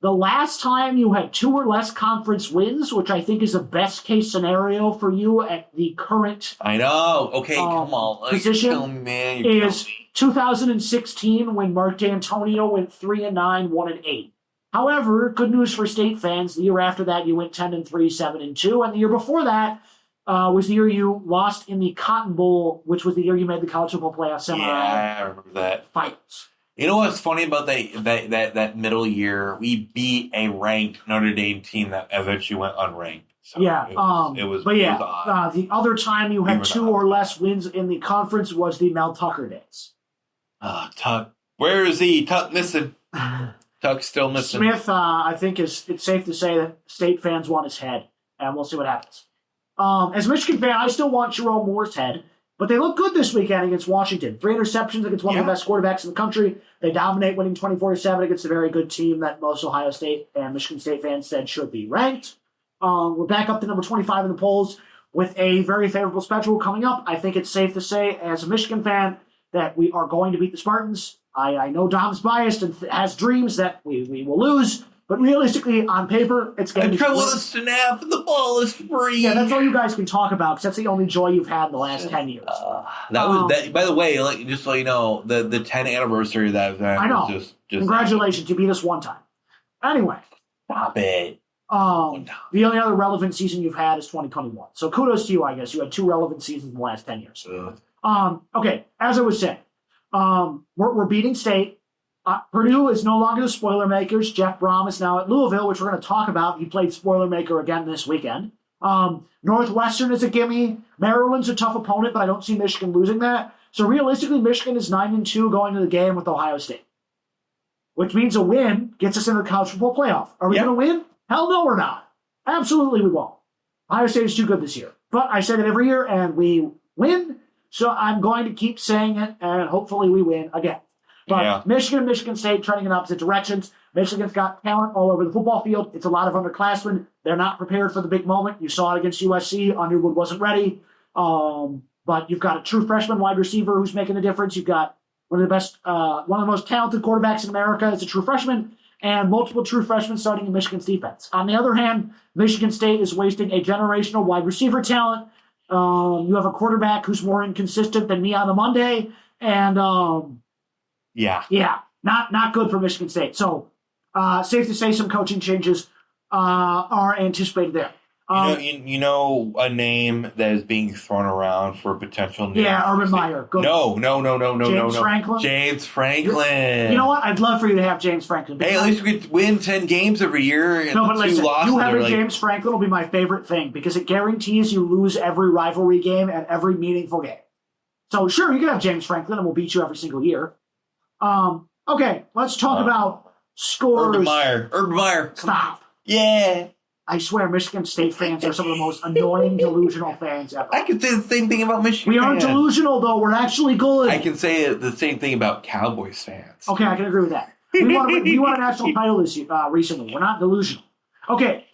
The last time you had 2 or less conference wins, which I think is the best case scenario for you at the current I know. Okay, come on. Position is 2016, when Mark D'Antonio went 3-9, 1-8. However, good news for State fans. The year after that, you went 10-3, 7-2, and the year before that was the year you lost in the Cotton Bowl, which was the year you made the college football playoff semi. Yeah, I remember that. Finals. You know what's funny about that middle year? We beat a ranked Notre Dame team that eventually went unranked. So yeah, it was odd. The other time you had 2 or less wins in the conference was the Mel Tucker days. Tuck. Where is he? Tuck missing. Tuck's still missing. Smith, I think it's safe to say that State fans want his head, and we'll see what happens. As a Michigan fan, I still want Jerome Moore's head. But they look good this weekend against Washington. 3 interceptions against one of the best quarterbacks in the country. They dominate, winning 24-7 against a very good team that most Ohio State and Michigan State fans said should be ranked. We're back up to number 25 in the polls with a very favorable schedule coming up. I think it's safe to say, as a Michigan fan, that we are going to beat the Spartans. I know Dom's biased and has dreams that we will lose. But realistically, on paper, it's going to be... I'm with a snap and the ball is free. Yeah, that's all you guys can talk about, because that's the only joy you've had in the last 10 years. That was that. By the way, just so you know, the 10th anniversary of that event was just congratulations, you beat us one time. Anyway. Stop it. The only other relevant season you've had is 2021. So kudos to you, I guess. You had 2 relevant seasons in the last 10 years. Okay, as I was saying, we're beating State. Purdue is no longer the Spoilermakers. Jeff Brom is now at Louisville, which we're going to talk about. He played Spoilermaker again this weekend. Northwestern is a gimme. Maryland's a tough opponent, but I don't see Michigan losing that. So realistically, Michigan is 9-2 going to the game with Ohio State, which means a win gets us into the college football playoff. Are we going to win? Hell no, we're not. Absolutely we won't. Ohio State is too good this year. But I say that every year, and we win, so I'm going to keep saying it, and hopefully we win again. But Michigan and Michigan State trending in opposite directions. Michigan's got talent all over the football field. It's a lot of underclassmen. They're not prepared for the big moment. You saw it against USC. Underwood wasn't ready. But you've got a true freshman wide receiver who's making a difference. You've got one of the most talented quarterbacks in America as a true freshman, and multiple true freshmen starting in Michigan's defense. On the other hand, Michigan State is wasting a generational wide receiver talent. You have a quarterback who's more inconsistent than me on a Monday, and not good for Michigan State. So, safe to say some coaching changes are anticipated there. You know a name that is being thrown around for potential name. Yeah, Urban Meyer. No. James Franklin? James Franklin. You know what? I'd love for you to have James Franklin. Hey, at least we could win 10 games every year. And no, but listen, you having James Franklin will be my favorite thing, because it guarantees you lose every rivalry game and every meaningful game. So sure, you can have James Franklin and we'll beat you every single year. Okay, let's talk about scores. Urban Meyer. Stop. Yeah. I swear, Michigan State fans are some of the most annoying, delusional fans ever. I can say the same thing about Michigan We aren't delusional, though. We're actually good. I can say the same thing about Cowboys fans. Okay, I can agree with that. We won a national title this year, recently. We're not delusional. Okay,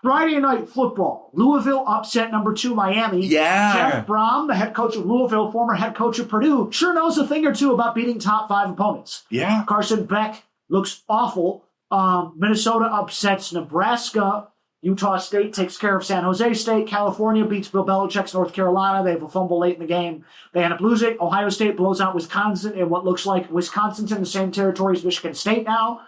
Friday night football. Louisville upset number 2 Miami. Yeah. Jeff Brom, the head coach of Louisville, former head coach of Purdue, sure knows a thing or two about beating top 5 opponents. Yeah. Carson Beck looks awful. Minnesota upsets Nebraska. Utah State takes care of San Jose State. California beats Bill Belichick's North Carolina. They have a fumble late in the game. They end up losing. Ohio State blows out Wisconsin in what looks like Wisconsin's in the same territory as Michigan State now.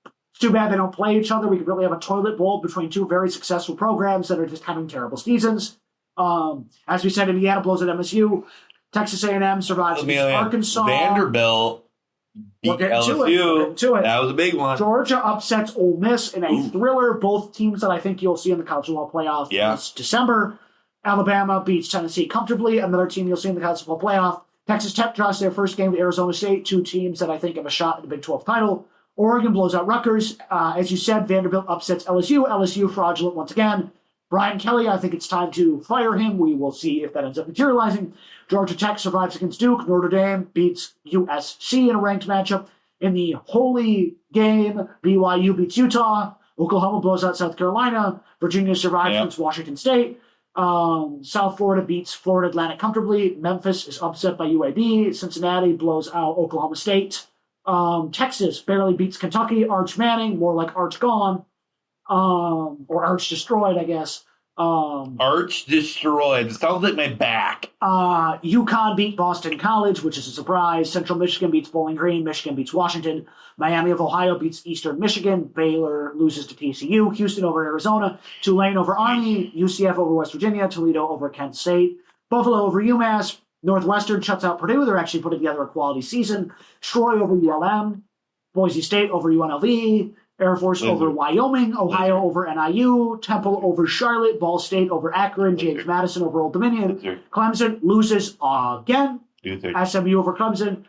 It's too bad they don't play each other. We could really have a toilet bowl between two very successful programs that are just having terrible seasons. As we said, Indiana blows at MSU. Texas A&M survives against Arkansas. Vanderbilt beat LSU. That was a big one. Georgia upsets Ole Miss in a thriller. Both teams that I think you'll see in the college football playoff this December. Alabama beats Tennessee comfortably. Another team you'll see in the college football playoff. Texas Tech draws their first game to Arizona State. Two teams that I think have a shot at the Big 12 title. Oregon blows out Rutgers. As you said, Vanderbilt upsets LSU. LSU fraudulent once again. Brian Kelly, I think it's time to fire him. We will see if that ends up materializing. Georgia Tech survives against Duke. Notre Dame beats USC in a ranked matchup. In the holy game, BYU beats Utah. Oklahoma blows out South Carolina. Virginia survives against Washington State. South Florida beats Florida Atlantic comfortably. Memphis is upset by UAB. Cincinnati blows out Oklahoma State. Texas barely beats Kentucky. Arch Manning, more like Arch Gone. Or Arch Destroyed, I guess. Arch Destroyed. Sounds like my back. UConn beat Boston College, which is a surprise. Central Michigan beats Bowling Green. Michigan beats Washington. Miami of Ohio beats Eastern Michigan. Baylor loses to TCU. Houston over Arizona. Tulane over Army. UCF over West Virginia. Toledo over Kent State. Buffalo over UMass. Northwestern shuts out Purdue. They're actually putting together a quality season. Troy over ULM. Boise State over UNLV. Air Force over Wyoming, Ohio over NIU, Temple over Charlotte, Ball State over Akron, James Madison over Old Dominion, Clemson loses again, SMU over Clemson,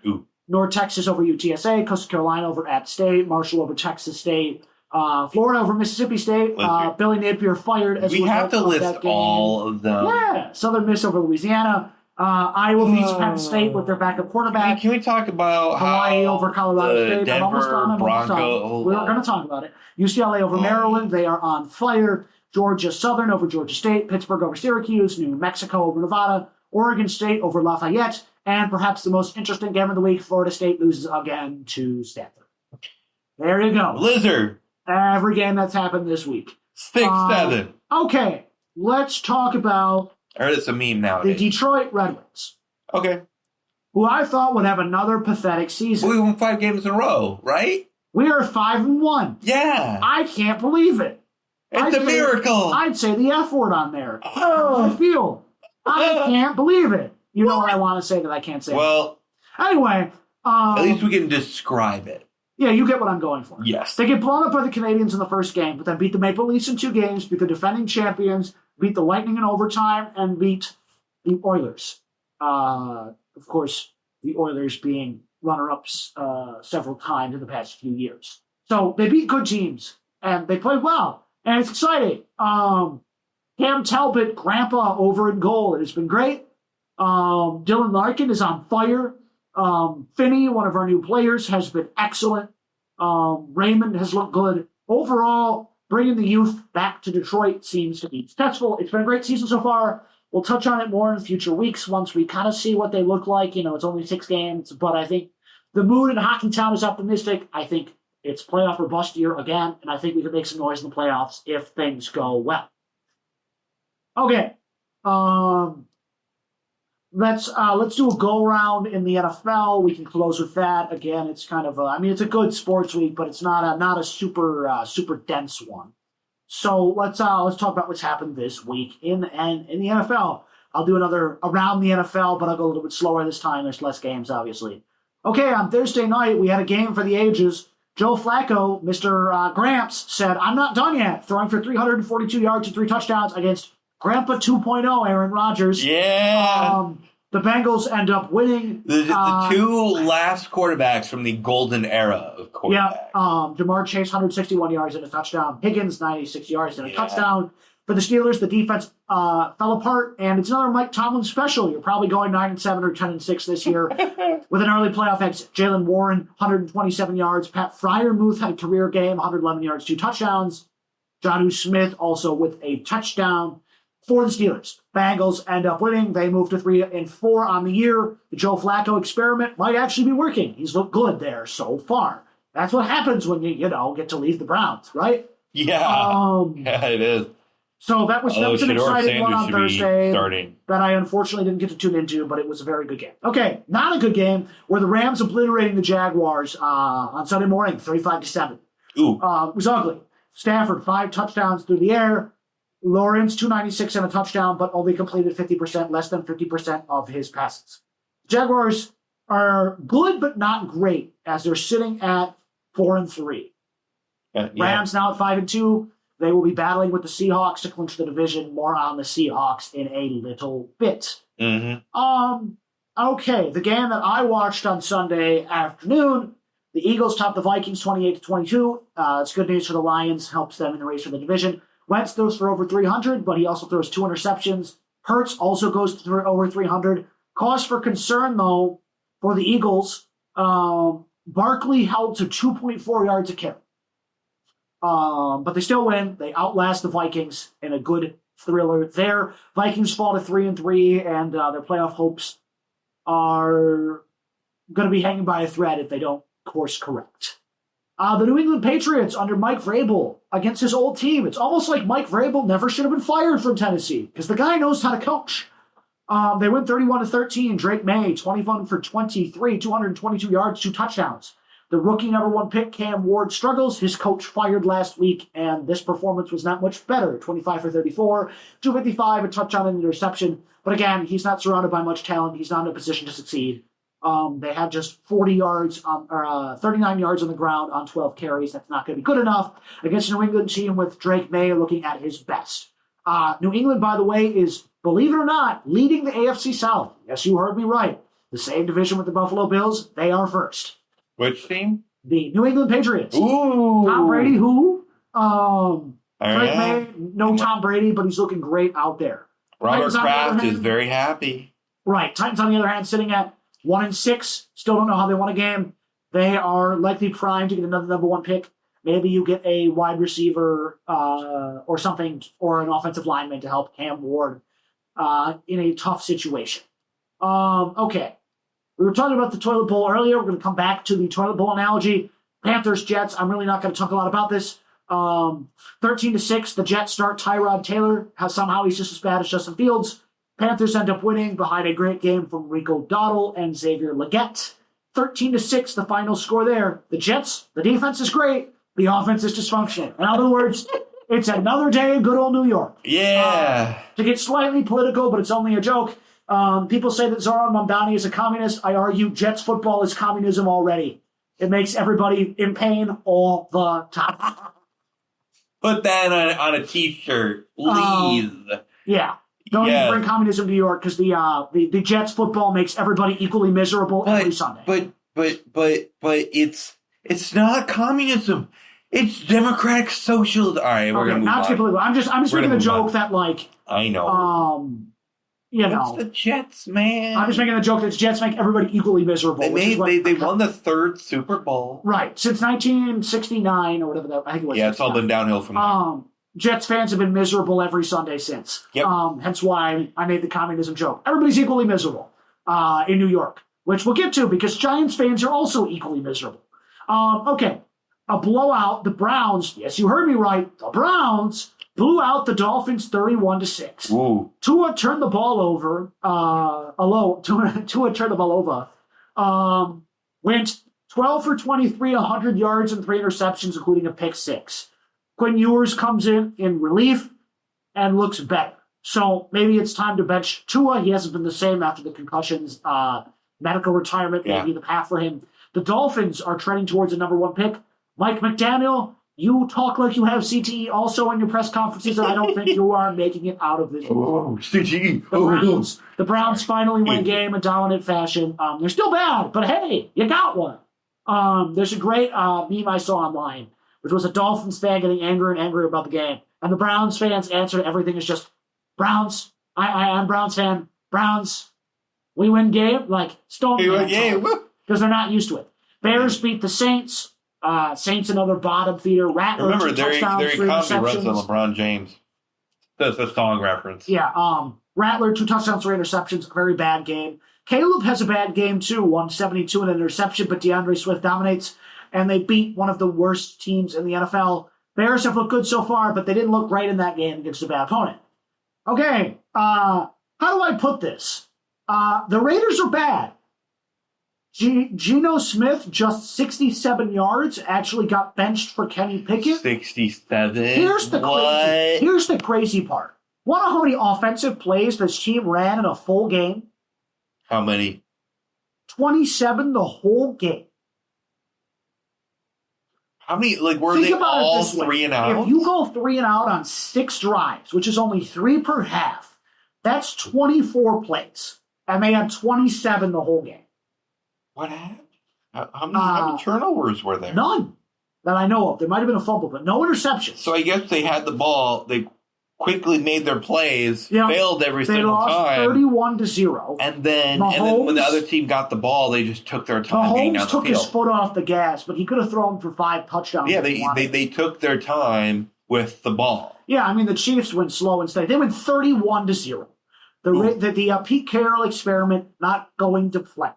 North Texas over UTSA, Coastal Carolina over App State, Marshall over Texas State, Florida over Mississippi State, Billy Napier fired as we have to list all of them. Yeah, Southern Miss over Louisiana. Iowa beats Penn State with their backup quarterback. Can we talk about Hawaii over Colorado State? Denver, I'm almost done. We're going to talk about it. UCLA over Maryland. They are on fire. Georgia Southern over Georgia State. Pittsburgh over Syracuse. New Mexico over Nevada. Oregon State over Lafayette. And perhaps the most interesting game of the week, Florida State loses again to Stanford. There you go. Lizard. Every game that's happened this week. 6-7. Okay, let's talk about I heard it's a meme nowadays. the Detroit Red Wings. Okay. Who I thought would have another pathetic season. We won 5 games in a row, right? We are 5-1. Yeah. I can't believe it. It's a miracle. I'd say the F word on there. I feel. I can't believe it. You know what I want to say that I can't say. Well, anyway. At least we can describe it. Yeah, you get what I'm going for. Yes. They get blown up by the Canadiens in the first game, but then beat the Maple Leafs in 2 games, beat the defending champions, beat the Lightning in overtime, and beat the Oilers. Of course, the Oilers being runner-ups several times in the past few years. So they beat good teams, and they played well, and it's exciting. Cam Talbot, grandpa, over in goal. It has been great. Dylan Larkin is on fire. Finney, one of our new players, has been excellent. Raymond has looked good. Overall, bringing the youth back to Detroit seems to be successful. It's been a great season so far. We'll touch on it more in future weeks once we kind of see what they look like. You know, it's only 6 games, but I think the mood in Hockey Town is optimistic. I think it's playoff or bust year again, and I think we can make some noise in the playoffs if things go well. Okay. Let's do a go round in the NFL. We can close with that. Again, it's kind of it's a good sports week, but it's not a super dense one. So let's talk about what's happened this week in the NFL. I'll do another around the NFL, but I'll go a little bit slower this time. There's less games, obviously. Okay, on Thursday night we had a game for the ages. Joe Flacco, Mr. Gramps, said, "I'm not done yet," throwing for 342 yards and 3 touchdowns against Grandpa 2.0, Aaron Rodgers. Yeah. The Bengals end up winning. The 2 last quarterbacks from the golden era of quarterbacks. Yeah. Jamar Chase, 161 yards and a touchdown. Higgins, 96 yards and a touchdown. For the Steelers, the defense fell apart, and it's another Mike Tomlin special. You're probably going 9-7 or 10-6 this year with an early playoff exit. Jalen Warren, 127 yards. Pat Freiermuth had a career game, 111 yards, 2 touchdowns. Jonnu Smith also with a touchdown. For the Steelers, Bengals end up winning. They move to 3-4 on the year. The Joe Flacco experiment might actually be working. He's looked good there so far. That's what happens when you get to leave the Browns, right? Yeah. Yeah, it is. So that was an Shedeur exciting one Sanders on should be Thursday starting. that I unfortunately didn't get to tune into, but it was a very good game. Okay, not a good game where the Rams obliterating the Jaguars on Sunday morning, 35-7. Ooh. It was ugly. Stafford, 5 touchdowns through the air. Lawrence, 296 and a touchdown, but only completed 50%, less than 50% of his passes. Jaguars are good, but not great, as they're sitting at 4-3. Yeah. Rams now at 5-2. They will be battling with the Seahawks to clinch the division. More on the Seahawks in a little bit. Mm-hmm. Okay, the game that I watched on Sunday afternoon, the Eagles topped the Vikings 28-22. It's good news for the Lions, helps them in the race for the division. Wentz throws for over 300, but he also throws 2 interceptions. Hurts also goes for over 300. Cause for concern, though, for the Eagles, Barkley held to 2.4 yards a carry. But they still win. They outlast the Vikings in a good thriller there. Vikings fall to 3-3, and their playoff hopes are going to be hanging by a thread if they don't course correct. The New England Patriots under Mike Vrabel against his old team. It's almost like Mike Vrabel never should have been fired from Tennessee because the guy knows how to coach. They win 31-13. Drake May, 21 for 23, 222 yards, 2 touchdowns. The rookie number 1 pick, Cam Ward, struggles. His coach fired last week, and this performance was not much better. 25 for 34, 255, a touchdown and an interception. But again, he's not surrounded by much talent. He's not in a position to succeed. They had just 39 yards on the ground on 12 carries. That's not going to be good enough against a New England team with Drake May looking at his best. New England, by the way, is, believe it or not, leading the AFC South. Yes, you heard me right. The same division with the Buffalo Bills. They are first. Which team? The New England Patriots. Ooh. Tom Brady, who? Drake May, no Tom Brady, but he's looking great out there. Robert Kraft is very happy. Right. Titans, on the other hand, sitting at 1-6. Still don't know how they won a game. They are likely primed to get another number 1 pick. Maybe you get a wide receiver or something, or an offensive lineman to help Cam Ward in a tough situation. Okay. We were talking about the toilet bowl earlier. We're going to come back to the toilet bowl analogy. Panthers, Jets. I'm really not going to talk a lot about this. 13-6. The Jets start Tyrod Taylor. Somehow he's just as bad as Justin Fields. Panthers end up winning behind a great game from Rico Dowdle and Xavier Legette. 13-6, the final score there. The Jets, the defense is great. The offense is dysfunctional. In other words, it's another day in good old New York. Yeah. To get slightly political, but it's only a joke. People say that Zoran Mamdani is a communist. I argue Jets football is communism already. It makes everybody in pain all the time. Put that on a T-shirt, please. Yeah. Don't even bring communism to New York because the Jets football makes everybody equally miserable every Sunday. But it's not communism. It's democratic socialism. All right, we're gonna move on. I'm just making a joke that I know. It's the Jets, man. I'm just making a joke that the Jets make everybody equally miserable. They won the 3rd Super Bowl. Right. Since 1969 or whatever that I think it was. Yeah, it's all been downhill from there. Jets fans have been miserable every Sunday since. Yep. Hence why I made the communism joke. Everybody's equally miserable in New York, which we'll get to because Giants fans are also equally miserable. Okay. A blowout. The Browns, yes, you heard me right. The Browns blew out the Dolphins 31-6. Ooh. Tua turned the ball over. Tua turned the ball over. Went 12 for 23, 100 yards and 3 interceptions, including a pick 6. Quinn Ewers comes in relief and looks better. So maybe it's time to bench Tua. He hasn't been the same after the concussions. Medical retirement may be the path for him. The Dolphins are trending towards a number 1 pick. Mike McDaniel, you talk like you have CTE also in your press conferences, and I don't think you are making it out of this. Oh, CTE. The Browns finally win a game in dominant fashion. They're still bad, but hey, you got one. There's a great meme I saw online, which was a Dolphins fan getting angrier and angrier about the game. And the Browns fans' answer to everything is just, Browns, I'm a Browns fan. Browns, we win game. Stone because they're not used to it. Bears beat the Saints. Saints another bottom feeder. Rattler, remember, their economy runs on LeBron James. That's a song reference. Yeah. Rattler, 2 touchdowns, 3 interceptions. Very bad game. Caleb has a bad game too. 172 and an interception, but DeAndre Swift dominates. and they beat one of the worst teams in the NFL. Bears have looked good so far, but they didn't look great in that game against a bad opponent. Okay, how do I put this? The Raiders are bad. Geno Smith, just 67 yards, actually got benched for Kenny Pickett. 67? Here's the crazy part. Want to know how many offensive plays this team ran in a full game? How many? 27 the whole game. How many, were they all 3 and out? If you go 3 and out on 6 drives, which is only 3 per half, that's 24 plays. And they had 27 the whole game. What happened? How many turnovers were there? None that I know of. There might have been a fumble, but no interceptions. So I guess they had the ball. They quickly made their plays, failed every single time. They lost 31-0. And then when the other team got the ball, they just took their time getting down the field. Mahomes took his foot off the gas, but he could have thrown for 5 touchdowns. Yeah, they took their time with the ball. Yeah, I mean, the Chiefs went slow and steady. They went 31-0. The Pete Carroll experiment not going to play.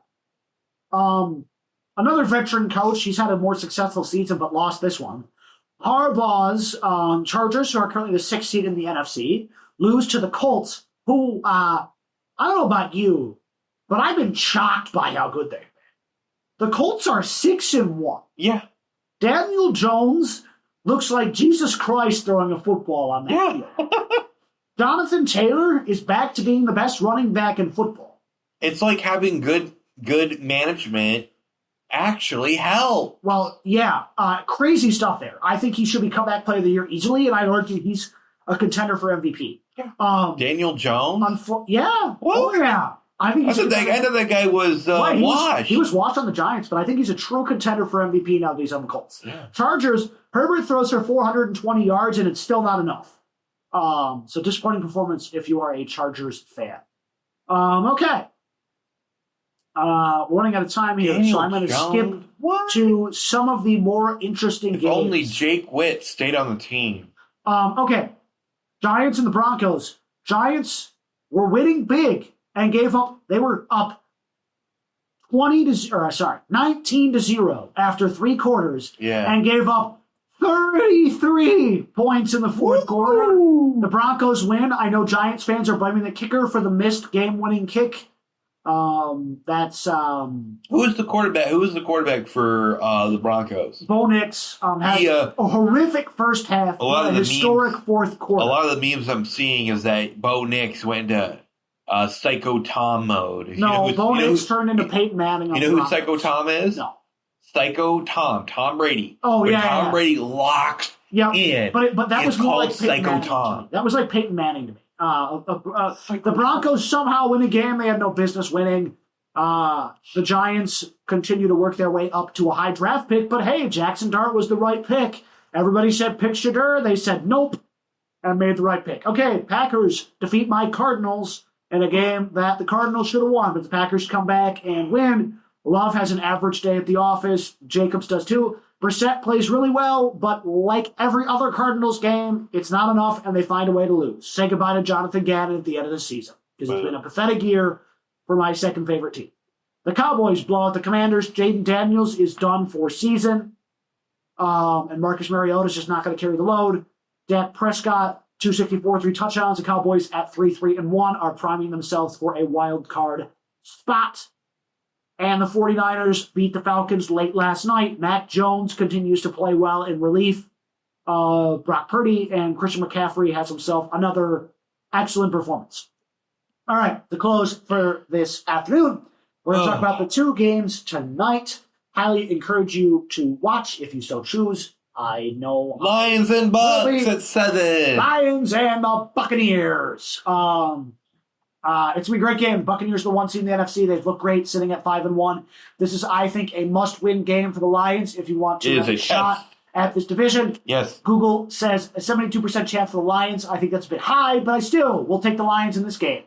Another veteran coach, he's had a more successful season but lost this one. Harbaugh's Chargers, who are currently the 6th seed in the NFC, lose to the Colts, who, I don't know about you, but I've been shocked by how good they've been. The Colts are 6-1. Yeah. Daniel Jones looks like Jesus Christ throwing a football on that field. Jonathan Taylor is back to being the best running back in football. It's like having good management actually help. Well, yeah, crazy stuff there. I think he should be comeback player of the year easily, and I'd argue he's a contender for MVP. Yeah. Daniel Jones? Yeah. What? Oh, yeah. I think I know that guy was washed. He was washed on the Giants, but I think he's a true contender for MVP now that he's on the Colts. Yeah. Chargers, Herbert throws for 420 yards, and it's still not enough. So disappointing performance if you are a Chargers fan. Okay. We're running out of time here, so I'm going to skip to some of the more interesting games. If only Jake Witt stayed on the team. Okay. Giants and the Broncos. Giants were winning big and gave up. They were up 19-0 after 3 quarters. Yeah. And gave up 33 points in the 4th quarter. The Broncos win. I know Giants fans are blaming the kicker for the missed game-winning kick. Who was the quarterback for the Broncos? Bo Nix had a horrific first half, a historic 4th quarter. A lot of the memes I'm seeing is that Bo Nix went into Psycho Tom mode. No, Bo Nix turned into Peyton Manning. You know who Psycho Tom is? No. Psycho Tom Brady. Oh, when yeah. Tom Brady locks in. But that was more like Psycho Peyton Tom. That was like Peyton Manning to me. The Broncos somehow win a game they had no business winning. The Giants continue to work their way up to a high draft pick, but hey, Jackson Dart was the right pick. Everybody said pick Shedeur. They said nope and made the right pick. Okay, Packers defeat my Cardinals in a game that the Cardinals should have won, but the Packers come back and win. Love has an average day at the office. Jacobs does too. Brissett plays really well, but like every other Cardinals game, it's not enough, and they find a way to lose. Say goodbye to Jonathan Gannon at the end of the season, because it's been a pathetic year for my second favorite team. The Cowboys blow out the Commanders. Jaden Daniels is done for season, and Marcus Mariota is just not going to carry the load. Dak Prescott, 264, 3 touchdowns. The Cowboys at 3-3-1 are priming themselves for a wild card spot. And the 49ers beat the Falcons late last night. Mac Jones continues to play well in relief. Brock Purdy and Christian McCaffrey has himself another excellent performance. All right, the close for this afternoon. We're going to talk about the 2 games tonight. Highly encourage you to watch if you so choose. I know. Lions and Bucks at 7. Lions and the Buccaneers. It's going to be a great game. Buccaneers are the 1 seed in the NFC. They've looked great sitting at 5-1. This is, I think, a must-win game for the Lions if you want to have a shot at this division. Yes. Google says a 72% chance for the Lions. I think that's a bit high, but I still will take the Lions in this game.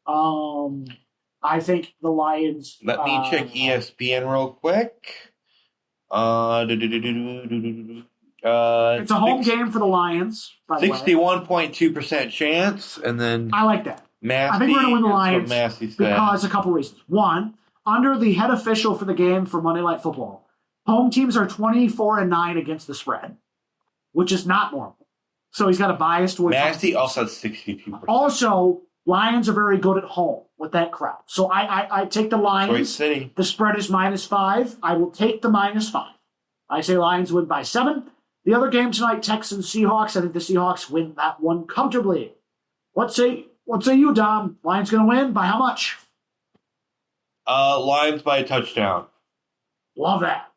I think the Lions... Let me check ESPN real quick. It's a home game for the Lions, by the way. 61.2% chance, and then... I like that. Massey, I think we're going to win the Lions because a couple reasons. One, under the head official for the game for Monday Night Football, Home teams are 24-9 against the spread, which is not normal. So he's got a bias towards. Massey also has 62%. Also, Lions are very good at home with that crowd. So I take the Lions. Detroit City. The spread is -5. I will take the -5. I say Lions win by 7. The other game tonight, Texans Seahawks. I think the Seahawks win that one comfortably. What say you, Dom? Lions going to win by how much? Lions by a touchdown. Love that.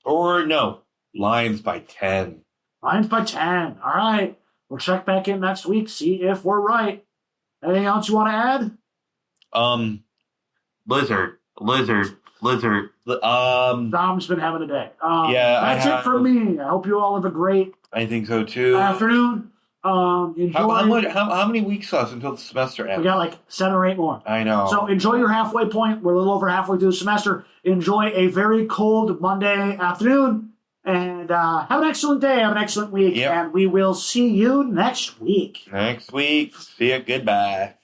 Or no, Lions by 10. Lions by 10. All right. We'll check back in next week, see if we're right. Anything else you want to add? Lizard. Dom's been having a day. Yeah, that's it for me. I hope you all have a great I think so too. afternoon. Enjoy. How many weeks left until the semester ends? We got like 7 or 8 more. I know. So enjoy your halfway point. We're a little over halfway through the semester. Enjoy a very cold Monday afternoon. And have an excellent day. Have an excellent week. Yep. And we will see you next week. Next week. See ya. Goodbye.